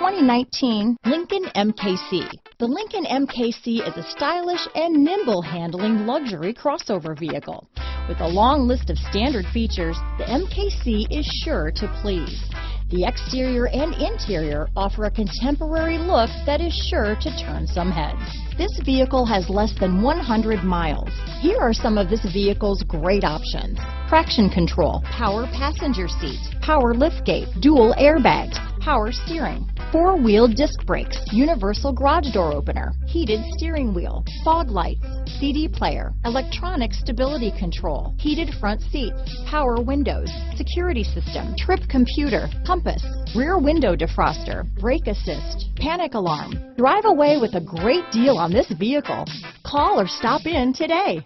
2019 Lincoln MKC. The Lincoln MKC is a stylish and nimble handling luxury crossover vehicle. With a long list of standard features, the MKC is sure to please. The exterior and interior offer a contemporary look that is sure to turn some heads. This vehicle has less than 100 miles. Here are some of this vehicle's great options: traction control, power passenger seat, power liftgate, dual airbags, power steering, four-wheel disc brakes, universal garage door opener, heated steering wheel, fog lights, CD player, electronic stability control, heated front seats, power windows, security system, trip computer, compass, rear window defroster, brake assist, panic alarm. Drive away with a great deal on this vehicle. Call or stop in today.